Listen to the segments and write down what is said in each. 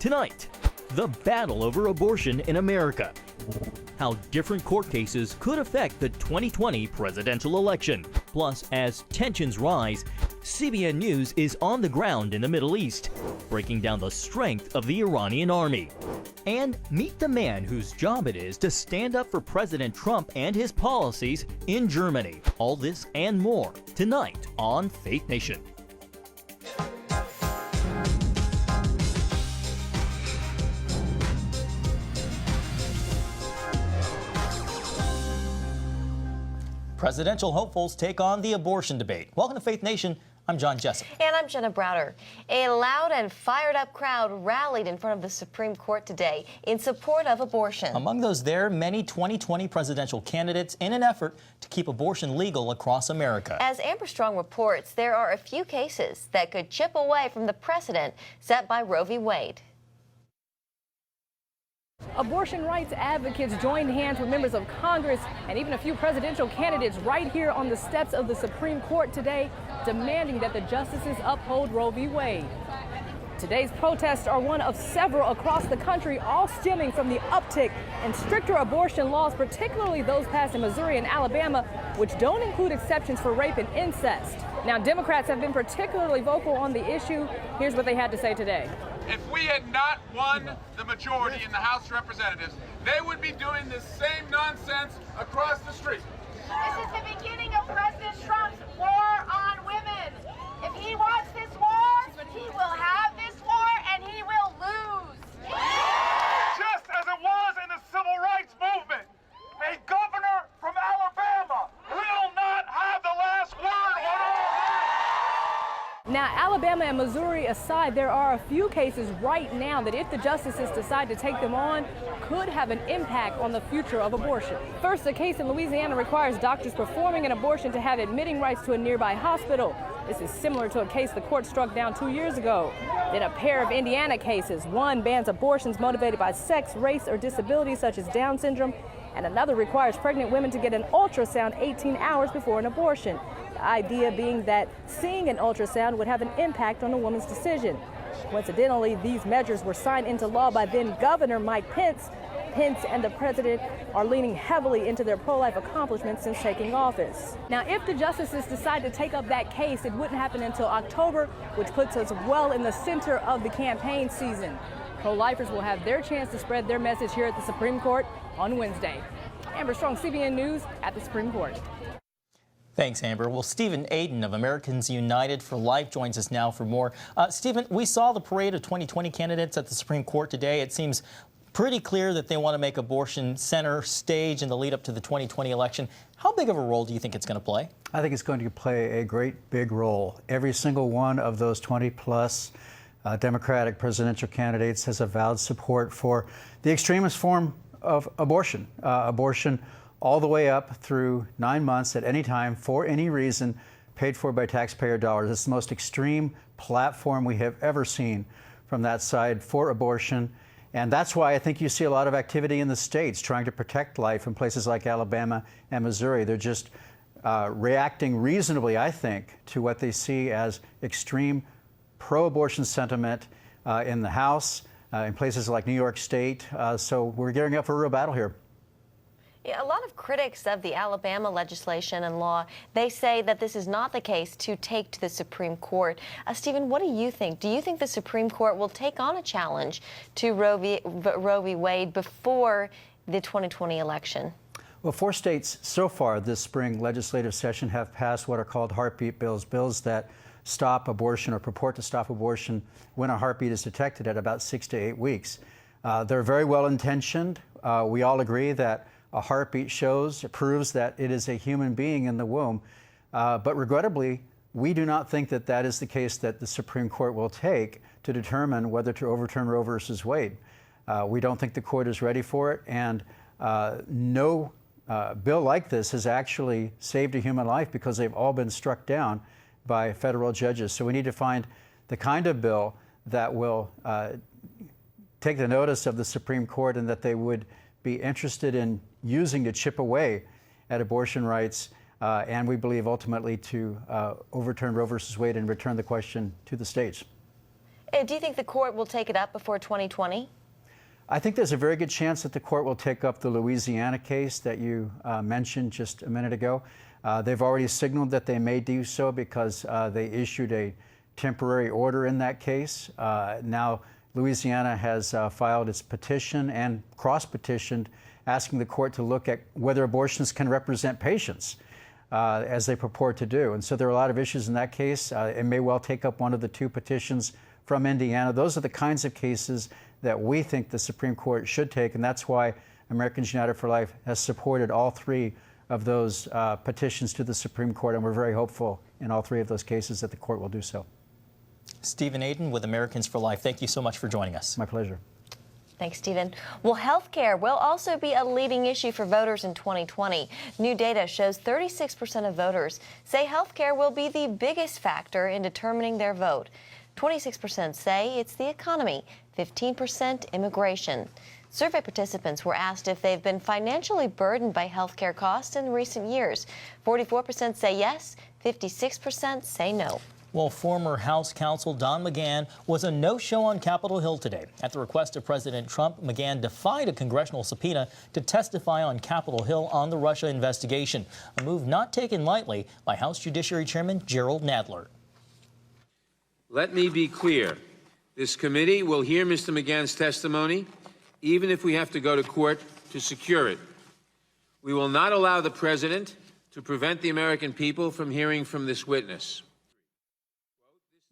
Tonight, the battle over abortion in America. How different court cases could affect the 2020 presidential election. Plus, as tensions rise, CBN News is on the ground in the Middle East, breaking down the strength of the Iranian army. And meet the man whose job it is to stand up for President Trump and his policies in Germany. All this and more tonight on Faith Nation. Presidential hopefuls take on the abortion debate. Welcome to Faith Nation. I'm John Jessup. And I'm Jenna Browder. A loud and fired up crowd rallied in front of the Supreme Court today in support of abortion. Among those there, many 2020 presidential candidates in an effort to keep abortion legal across America. As Amber Strong reports, there are a few cases that could chip away from the precedent set by Roe v. Wade. Abortion rights advocates joined hands with members of Congress and even a few presidential candidates right here on the steps of the Supreme Court today, demanding that the justices uphold Roe v. Wade. Today's protests are one of several across the country, all stemming from the uptick in stricter abortion laws, particularly those passed in Missouri and Alabama, which don't include exceptions for rape and incest. Now, Democrats have been particularly vocal on the issue. Here's what they had to say today. If we had not won the majority in the House of Representatives, they would be doing the same nonsense across the street. This is the beginning of President Trump's war on women. If he wants this war, he will have this war and he will lose. Just as it was in the civil rights movement, a governor from Alabama will not have the last word on abortion. Now, Alabama and Missouri aside, there are a few cases right now that if the justices decide to take them on, could have an impact on the future of abortion. First, a case in Louisiana requires doctors performing an abortion to have admitting rights to a nearby hospital. This is similar to a case the court struck down 2 years ago. Then a pair of Indiana cases. One bans abortions motivated by sex, race, or disability such as Down syndrome, and another requires pregnant women to get an ultrasound 18 hours before an abortion. The idea being that seeing an ultrasound would have an impact on a woman's decision. Coincidentally, these measures were signed into law by then Governor Mike Pence. Pence and the president are leaning heavily into their pro-life accomplishments since taking office. Now, if the justices decide to take up that case, it wouldn't happen until October, which puts us well in the center of the campaign season. Pro-lifers will have their chance to spread their message here at the Supreme Court on Wednesday. Amber Strong, CBN News at the Supreme Court. Thanks, Amber. Well, Stephen Aiden of Americans United for Life joins us now for more. Stephen, we saw the parade of 2020 candidates at the Supreme Court today. It seems pretty clear that they want to make abortion center stage in the lead up to the 2020 election. How big of a role do you think it's going to play? I think it's going to play a great big role. Every single one of those 20-plus Democratic presidential candidates has avowed support for the extremist form of abortion. Abortion all the way up through 9 months at any time for any reason, paid for by taxpayer dollars. It's the most extreme platform we have ever seen from that side for abortion. And that's why I think you see a lot of activity in the states trying to protect life in places like Alabama and Missouri. They're just reacting reasonably, I think, to what they see as extreme pro-abortion sentiment in the House, in places like New York State. So we're gearing up for a real battle here. Yeah, a lot of critics of the Alabama legislation and law, they say that this is not the case to take to the Supreme Court. Stephen, what do you think? Do you think the Supreme Court will take on a challenge to Roe v. Wade before the 2020 election? Well, 4 states so far this spring legislative session have passed what are called heartbeat bills, bills that stop abortion or purport to stop abortion when a heartbeat is detected at about 6 to 8 weeks. They're very well intentioned. We all agree that a heartbeat proves that it is a human being in the womb. But regrettably, we do not think that that is the case that the Supreme Court will take to determine whether to overturn Roe versus Wade. We don't think the court is ready for it, and no bill like this has actually saved a human life because they've all been struck down by federal judges. So we need to find the kind of bill that will take the notice of the Supreme Court and that they would be interested in using to chip away at abortion rights, and we believe ultimately to overturn Roe versus Wade and return the question to the states. Do you think the court will take it up before 2020? I think there's a very good chance that the court will take up the Louisiana case that you mentioned just a minute ago. They've already signaled that they may do so because they issued a temporary order in that case. Now, Louisiana has filed its petition and cross-petitioned, asking the court to look at whether abortionists can represent patients, as they purport to do. And so there are a lot of issues in that case. It may well take up one of the two petitions from Indiana. Those are the kinds of cases that we think the Supreme Court should take, and that's why Americans United for Life has supported all three of those petitions to the Supreme Court, and we're very hopeful in all three of those cases that the court will do so. Stephen Aden with Americans for Life, thank you so much for joining us. My pleasure. Thanks, Stephen. Well, health care will also be a leading issue for voters in 2020. New data shows 36% of voters say health care will be the biggest factor in determining their vote. 26% say it's the economy, 15% immigration. Survey participants were asked if they've been financially burdened by health care costs in recent years. 44% say yes, 56% say no. Well, former House counsel Don McGahn was a no-show on Capitol Hill today. At the request of President Trump, McGahn defied a congressional subpoena to testify on Capitol Hill on the Russia investigation, a move not taken lightly by House Judiciary Chairman Jerrold Nadler. Let me be clear. This committee will hear Mr. McGahn's testimony, even if we have to go to court to secure it. We will not allow the president to prevent the American people from hearing from this witness.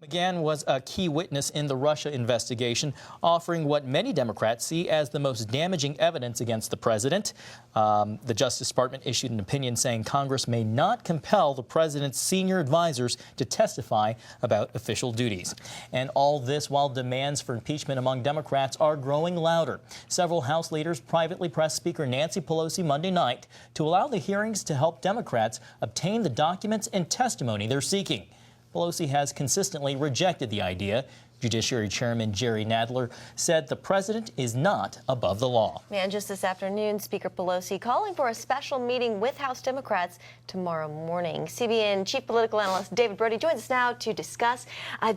McGahn was a key witness in the Russia investigation, offering what many Democrats see as the most damaging evidence against the president. The Justice Department issued an opinion saying Congress may not compel the president's senior advisors to testify about official duties. And all this while demands for impeachment among Democrats are growing louder. Several House leaders privately pressed Speaker Nancy Pelosi Monday night to allow the hearings to help Democrats obtain the documents and testimony they're seeking. Pelosi has consistently rejected the idea. Judiciary Chairman Jerry Nadler said the president is not above the law. And just this afternoon, Speaker Pelosi calling for a special meeting with House Democrats tomorrow morning. CBN Chief Political Analyst David Brody joins us now to discuss.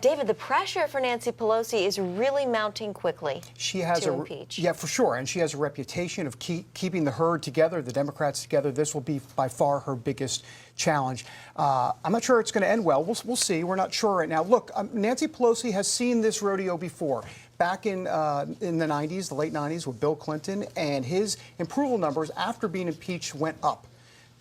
David, the pressure for Nancy Pelosi is really mounting quickly. She has impeach. Yeah, for sure. And she has a reputation of keeping the herd together, the Democrats together. This will be by far her biggest challenge. I'm not sure it's going to end well. We'll see. We're not sure right now. Look, Nancy Pelosi has seen this rodeo before. Back in the 90s, the late 90s, with Bill Clinton, and his approval numbers after being impeached went up.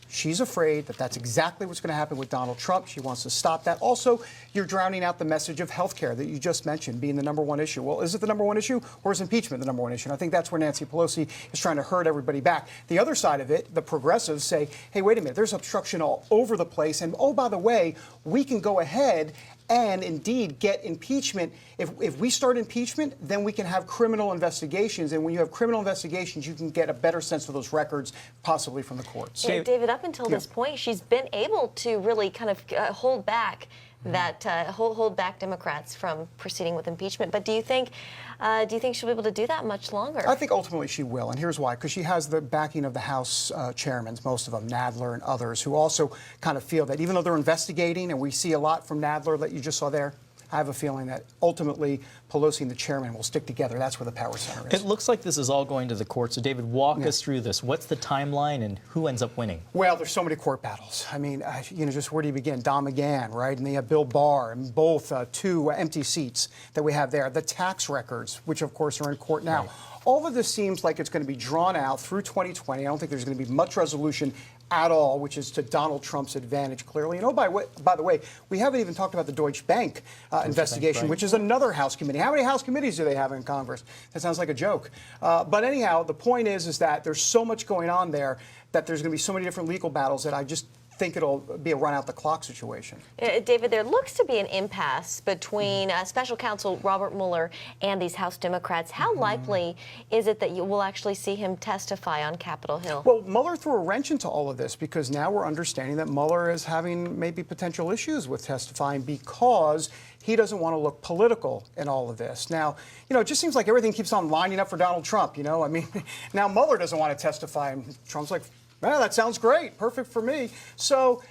She's afraid that that's exactly what's going to happen with Donald Trump. She wants to stop that. Also, you're drowning out the message of health care that you just mentioned being the #1 issue. Well, is it the #1 issue, or is impeachment the #1 issue? And I think that's where Nancy Pelosi is trying to herd everybody back. The other side of it, the progressives say, hey, wait a minute, there's obstruction all over the place. And, oh, by the way, we can go ahead and indeed get impeachment. If we start impeachment, then we can have criminal investigations. And when you have criminal investigations, you can get a better sense of those records, possibly from the courts. Yeah, David, up until this point, she's been able to really kind of hold back that hold back Democrats from proceeding with impeachment. But do you think she'll be able to do that much longer? I think ultimately she will, and here's why. Because she has the backing of the House chairmen, most of them, Nadler and others, who also kind of feel that even though they're investigating, and we see a lot from Nadler that you just saw there, I have a feeling that ultimately Pelosi and the chairman will stick together. That's where the power center is. It looks like this is all going to the court. So, David, walk us through this. What's the timeline and who ends up winning? Well, there's so many court battles. I mean, just where do you begin? Don McGahn, right? And they have Bill Barr, and both two empty seats that we have there. The tax records, which, of course, are in court now. Right. All of this seems like it's going to be drawn out through 2020. I don't think there's going to be much resolution at all, which is to Donald Trump's advantage, clearly. And by the way, we haven't even talked about the Deutsche Bank investigation, right, which is another House committee. How many House committees do they have in Congress? That sounds like a joke. But anyhow, the point is that there's so much going on there that there's going to be so many different legal battles that I just think it'll be a run-out-the-clock situation. David, there looks to be an impasse between Special Counsel Robert Mueller and these House Democrats. How likely is it that you will actually see him testify on Capitol Hill? Well, Mueller threw a wrench into all of this because now we're understanding that Mueller is having maybe potential issues with testifying because he doesn't want to look political in all of this. Now, it just seems like everything keeps on lining up for Donald Trump, I mean, now Mueller doesn't want to testify, and Trump's like, well, that sounds great. Perfect for me. So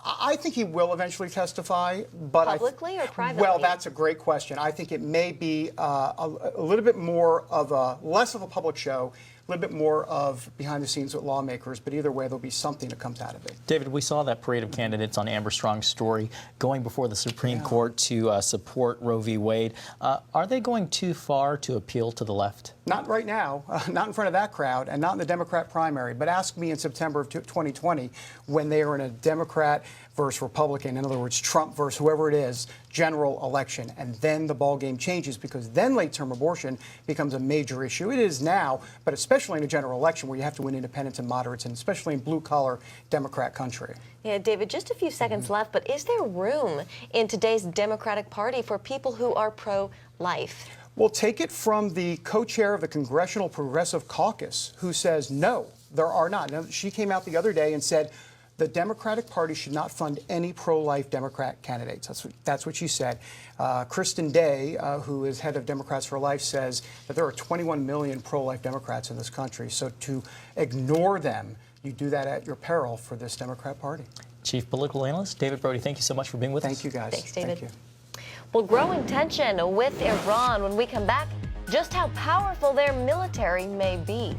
I think he will eventually testify, but publicly or privately? Well, that's a great question. I think it may be a little bit more of less of a public show, a little bit more of behind the scenes with lawmakers, but either way, there'll be something that comes out of it. David, we saw that parade of candidates on Amber Strong's story going before the Supreme Court to support Roe v. Wade. Are they going too far to appeal to the left? Not right now, not in front of that crowd, and not in the Democrat primary. But ask me in September of 2020 when they are in a Democrat versus Republican, in other words, Trump versus whoever it is, general election. And then the ball game changes, because then late-term abortion becomes a major issue. It is now, but especially in a general election where you have to win independents and moderates, and especially in blue-collar Democrat country. Yeah, David, just a few seconds left, but is there room in today's Democratic Party for people who are pro-life? Well, take it from the co-chair of the Congressional Progressive Caucus, who says, no, there are not. Now, she came out the other day and said the Democratic Party should not fund any pro-life Democrat candidates. That's what she said. Kristen Day, who is head of Democrats for Life, says that there are 21 million pro-life Democrats in this country. So to ignore them, you do that at your peril for this Democrat Party. Chief Political Analyst David Brody, thank you so much for being with us. Thank you, guys. Thanks, David. Thank you. Well, growing tension with Iran. When we come back, just how powerful their military may be.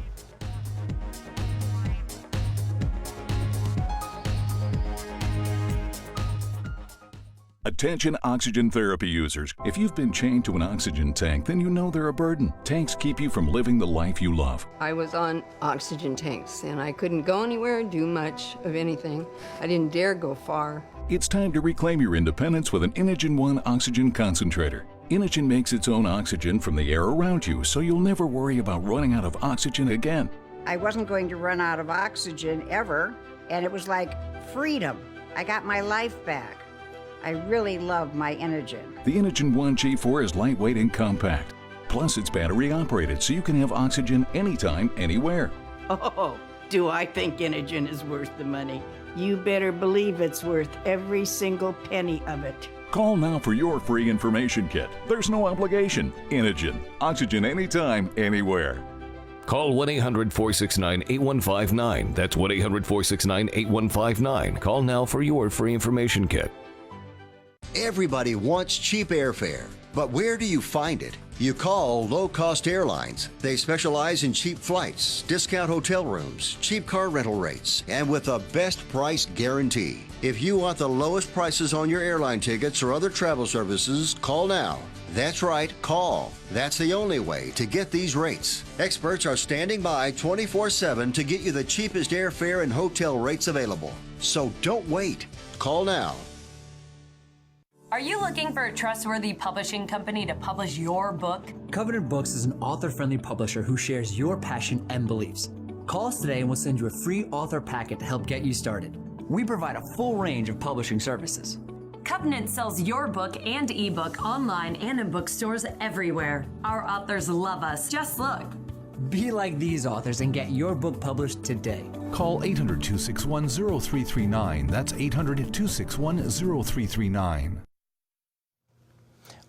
Attention oxygen therapy users. If you've been chained to an oxygen tank, then you know they're a burden. Tanks keep you from living the life you love. I was on oxygen tanks, and I couldn't go anywhere, do much of anything. I didn't dare go far. It's time to reclaim your independence with an Inogen One oxygen concentrator. Inogen makes its own oxygen from the air around you, so you'll never worry about running out of oxygen again. I wasn't going to run out of oxygen ever, and it was like freedom. I got my life back. I really love my Inogen. The Inogen One G4 is lightweight and compact. Plus, it's battery operated, so you can have oxygen anytime, anywhere. Oh, do I think Inogen is worth the money? You better believe it's worth every single penny of it. Call now for your free information kit. There's no obligation. Inogen. Oxygen anytime, anywhere. Call 1-800-469-8159. That's 1-800-469-8159. Call now for your free information kit. Everybody wants cheap airfare, but where do you find it? You call Low Cost Airlines. They specialize in cheap flights, discount hotel rooms, cheap car rental rates, and with a best price guarantee. If you want the lowest prices on your airline tickets or other travel services, call now. That's right, call. That's the only way to get these rates. Experts are standing by 24/7 to get you the cheapest airfare and hotel rates available. So don't wait. Call now. Are you looking for a trustworthy publishing company to publish your book? Covenant Books is an author-friendly publisher who shares your passion and beliefs. Call us today and we'll send you a free author packet to help get you started. We provide a full range of publishing services. Covenant sells your book and ebook online and in bookstores everywhere. Our authors love us. Just look. Be like these authors and get your book published today. Call 800-261-0339. That's 800-261-0339.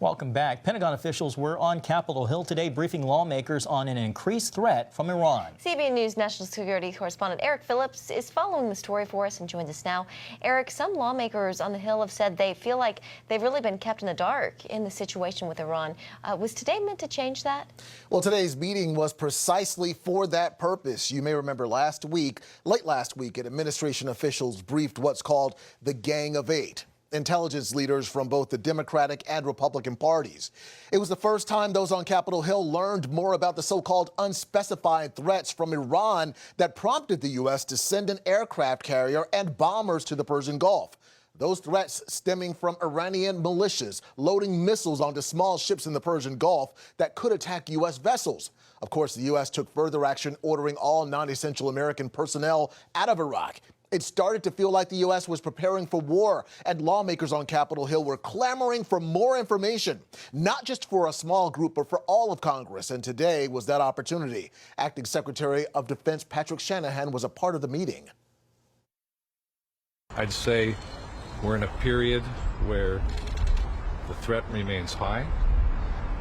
Welcome back. Pentagon officials were on Capitol Hill today briefing lawmakers on an increased threat from Iran. CBN News national security correspondent Eric Phillips is following the story for us and joins us now. Eric, some lawmakers on the Hill have said they feel like they've really been kept in the dark in the situation with Iran. Was today meant to change that? Well, today's meeting was precisely for that purpose. You may remember late last week, administration officials briefed what's called the Gang of Eight. Intelligence leaders from both the Democratic and Republican parties. It was the first time those on Capitol Hill learned more about the so-called unspecified threats from Iran that prompted the U.S. to send an aircraft carrier and bombers to the Persian Gulf. Those threats stemming from Iranian militias loading missiles onto small ships in the Persian Gulf that could attack U.S. vessels. Of course, the U.S. took further action, ordering all non-essential American personnel out of Iraq. It started to feel like the U.S. was preparing for war, and lawmakers on Capitol Hill were clamoring for more information, not just for a small group, but for all of Congress. And today was that opportunity. Acting Secretary of Defense Patrick Shanahan was a part of the meeting. I'd say we're in a period where the threat remains high,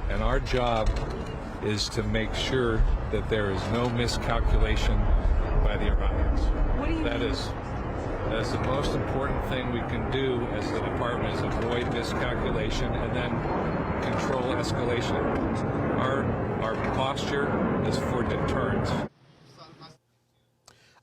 and our job is to make sure that there is no miscalculation by the Iranians. That is, as the most important thing we can do as the department is avoid miscalculation and then control escalation. Our posture is for deterrence.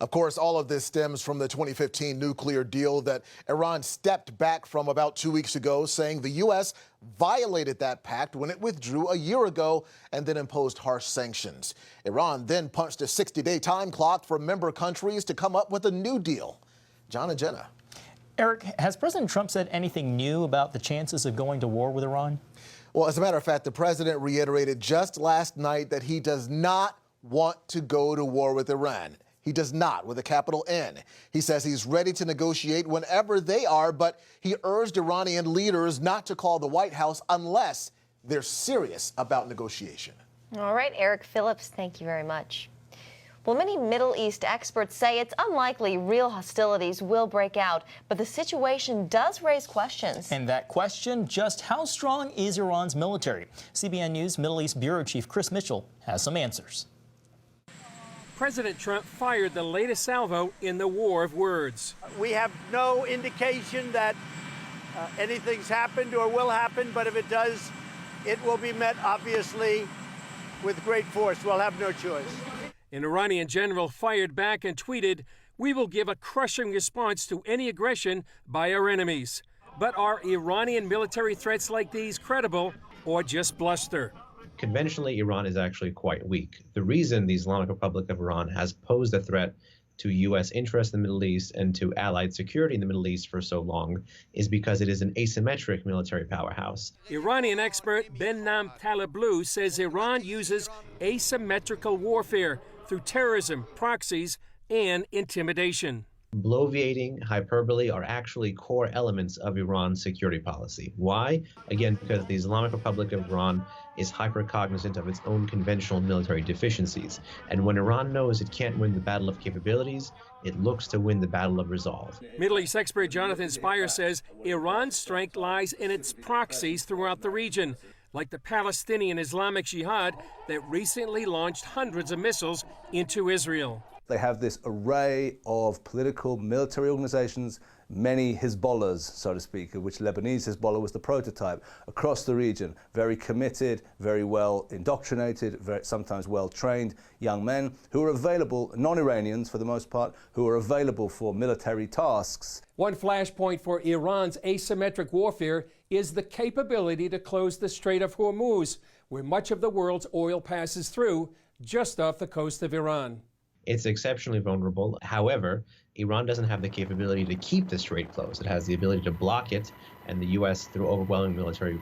Of course, all of this stems from the 2015 nuclear deal that Iran stepped back from about 2 weeks ago, saying the U.S. violated that pact when it withdrew a year ago and then imposed harsh sanctions. Iran then punched a 60-day time clock for member countries to come up with a new deal. John and Jenna. Eric, has President Trump said anything new about the chances of going to war with Iran? Well, as a matter of fact, the president reiterated just last night that he does not want to go to war with Iran. He does not, with a capital N. He says he's ready to negotiate whenever they are, but he urged Iranian leaders not to call the White House unless they're serious about negotiation. All right, Eric Phillips, thank you very much. Well, many Middle East experts say it's unlikely real hostilities will break out, but the situation does raise questions. And that question, just how strong is Iran's military? CBN News Middle East Bureau Chief Chris Mitchell has some answers. President Trump fired the latest salvo in the war of words. We have no indication that anything's happened or will happen, but if it does, it will be met, obviously, with great force. We'll have no choice. An Iranian general fired back and tweeted, "We will give a crushing response to any aggression by our enemies." But are Iranian military threats like these credible or just bluster? Conventionally, Iran is actually quite weak. The reason the Islamic Republic of Iran has posed a threat to U.S. interests in the Middle East and to allied security in the Middle East for so long is because it is an asymmetric military powerhouse. Iranian expert Behnam Taleblu says Iran uses asymmetrical warfare through terrorism, proxies, and intimidation. Bloviating, hyperbole are actually core elements of Iran's security policy. Why? Again, because the Islamic Republic of Iran is hyper-cognizant of its own conventional military deficiencies. And when Iran knows it can't win the battle of capabilities, it looks to win the battle of resolve. Middle East expert Jonathan Spire says Iran's strength lies in its proxies throughout the region, like the Palestinian Islamic Jihad that recently launched hundreds of missiles into Israel. They have this array of political, military organizations, many Hezbollahs, so to speak, of which Lebanese Hezbollah was the prototype, across the region. Very committed, very well indoctrinated, sometimes well trained young men who are available, non-Iranians for the most part, who are available for military tasks. One flashpoint for Iran's asymmetric warfare is the capability to close the Strait of Hormuz, where much of the world's oil passes through, just off the coast of Iran. It's exceptionally vulnerable. However, Iran doesn't have the capability to keep the strait closed. It has the ability to block it, and the U.S., through overwhelming military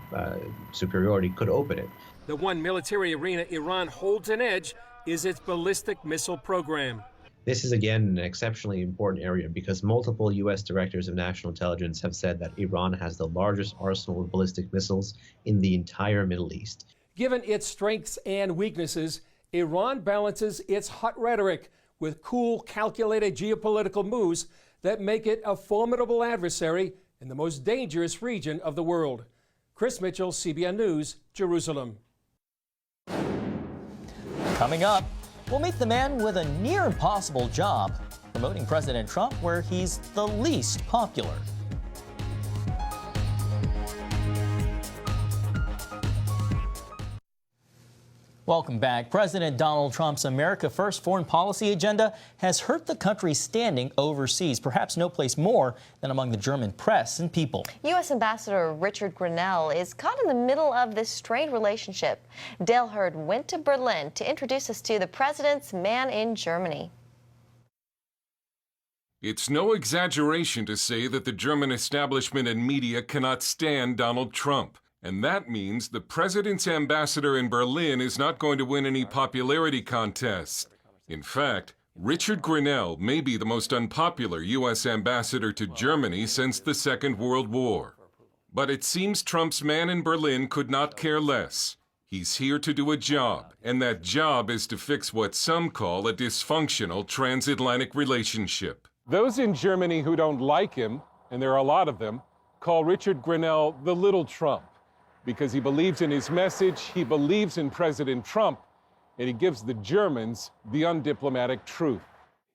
superiority, could open it. The one military arena Iran holds an edge is its ballistic missile program. This is, again, an exceptionally important area because multiple U.S. directors of national intelligence have said that Iran has the largest arsenal of ballistic missiles in the entire Middle East. Given its strengths and weaknesses, Iran balances its hot rhetoric with cool, calculated geopolitical moves that make it a formidable adversary in the most dangerous region of the world. Chris Mitchell, CBN News, Jerusalem. Coming up, we'll meet the man with a near impossible job, promoting President Trump where he's the least popular. Welcome back. President Donald Trump's America First foreign policy agenda has hurt the country's standing overseas, perhaps no place more than among the German press and people. U.S. Ambassador Richard Grenell is caught in the middle of this strained relationship. Dale Hurd went to Berlin to introduce us to the president's man in Germany. It's no exaggeration to say that the German establishment and media cannot stand Donald Trump. And that means the president's ambassador in Berlin is not going to win any popularity contests. In fact, Richard Grenell may be the most unpopular U.S. ambassador to Germany since the Second World War. But it seems Trump's man in Berlin could not care less. He's here to do a job, and that job is to fix what some call a dysfunctional transatlantic relationship. Those in Germany who don't like him, and there are a lot of them, call Richard Grenell the little Trump. Because he believes in his message, he believes in President Trump, and he gives the Germans the undiplomatic truth.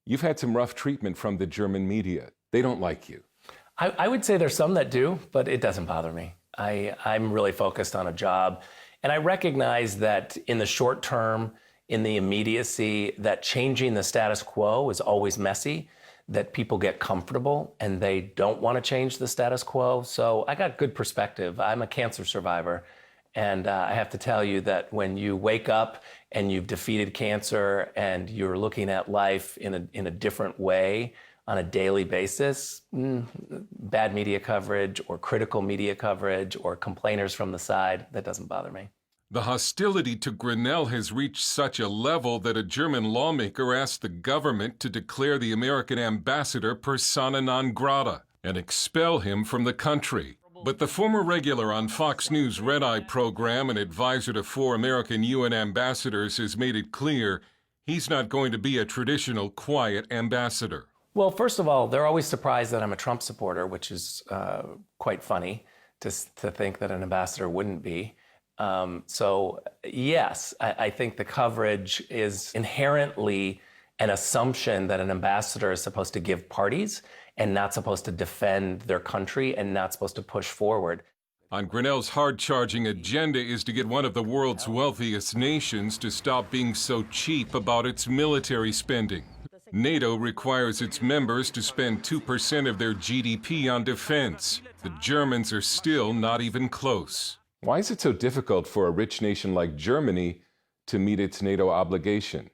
You've had some rough treatment from the German media. they don't like you? I would say there's some that do, but it doesn't bother me. I'm really focused on a job, and I recognize that in the short term, in the immediacy, that changing the status quo is always messy, that people get comfortable and they don't want to change the status quo. So I got good perspective. I'm a cancer survivor, and I have to tell you that when you wake up and you've defeated cancer and you're looking at life in a different way on a daily basis, bad media coverage or critical media coverage or complainers from the side, that doesn't bother me. The hostility to Grenell has reached such a level that a German lawmaker asked the government to declare the American ambassador persona non grata and expel him from the country. But the former regular on Fox News' Red Eye program and advisor to 4 American UN ambassadors has made it clear he's not going to be a traditional quiet ambassador. Well, first of all, they're always surprised that I'm a Trump supporter, which is quite funny to think that an ambassador wouldn't be. So yes, I think the coverage is inherently an assumption that an ambassador is supposed to give parties and not supposed to defend their country and not supposed to push forward. On Grenell's hard-charging agenda is to get one of the world's wealthiest nations to stop being so cheap about its military spending. NATO requires its members to spend 2% of their GDP on defense. The Germans are still not even close. Why is it so difficult for a rich nation like Germany to meet its NATO obligation?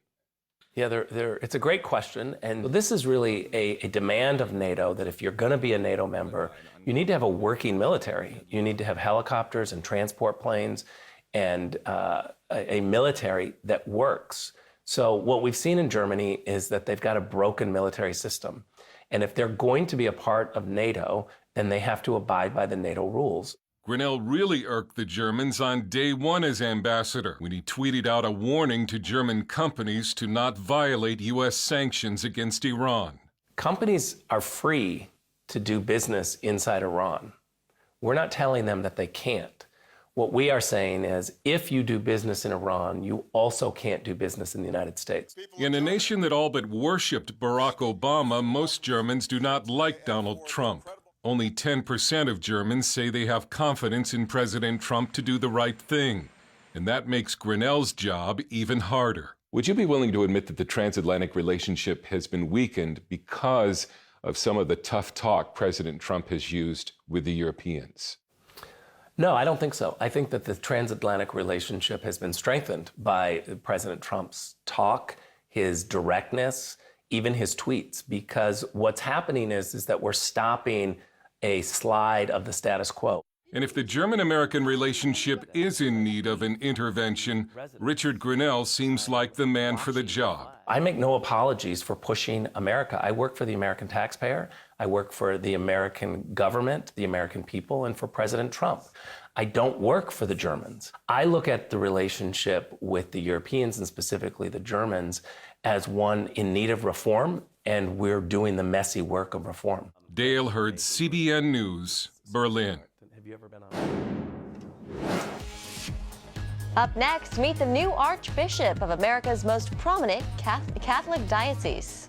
Yeah, it's a great question. And this is really a demand of NATO that if you're going to be a NATO member, you need to have a working military. You need to have helicopters and transport planes and a military that works. So what we've seen in Germany is that they've got a broken military system. And if they're going to be a part of NATO, then they have to abide by the NATO rules. Grenell really irked the Germans on day one as ambassador when he tweeted out a warning to German companies to not violate U.S. sanctions against Iran. Companies are free to do business inside Iran. We're not telling them that they can't. What we are saying is, if you do business in Iran, you also can't do business in the United States. In a nation that all but worshipped Barack Obama, most Germans do not like Donald Trump. Only 10% of Germans say they have confidence in President Trump to do the right thing. And that makes Grenell's job even harder. Would you be willing to admit that the transatlantic relationship has been weakened because of some of the tough talk President Trump has used with the Europeans? No, I don't think so. I think that the transatlantic relationship has been strengthened by President Trump's talk, his directness, even his tweets, because what's happening is that we're stopping a slide of the status quo. And if the German-American relationship is in need of an intervention, Richard Grenell seems like the man for the job. I make no apologies for pushing America. I work for the American taxpayer. I work for the American government, the American people, and for President Trump. I don't work for the Germans. I look at the relationship with the Europeans and specifically the Germans as one in need of reform, and we're doing the messy work of reform. Dale Hurd, CBN News, Berlin. Have you ever been on? Up next, meet the new Archbishop of America's most prominent Catholic diocese.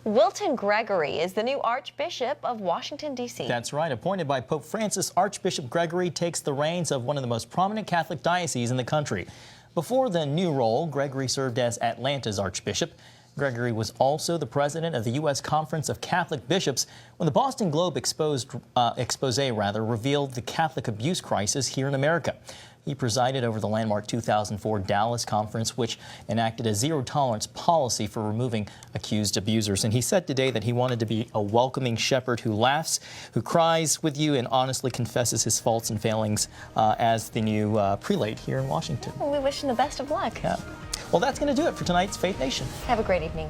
Wilton Gregory is the new Archbishop of Washington, D.C. That's right. Appointed by Pope Francis, Archbishop Gregory takes the reins of one of the most prominent Catholic dioceses in the country. Before the new role, Gregory served as Atlanta's Archbishop. Gregory was also the president of the U.S. Conference of Catholic Bishops when the Boston Globe expose revealed the Catholic abuse crisis here in America. He presided over the landmark 2004 Dallas Conference, which enacted a zero-tolerance policy for removing accused abusers. And he said today that he wanted to be a welcoming shepherd who laughs, who cries with you, and honestly confesses his faults and failings as the new prelate here in Washington. Well, we wish him the best of luck. Yeah. Well, that's going to do it for tonight's Faith Nation. Have a great evening.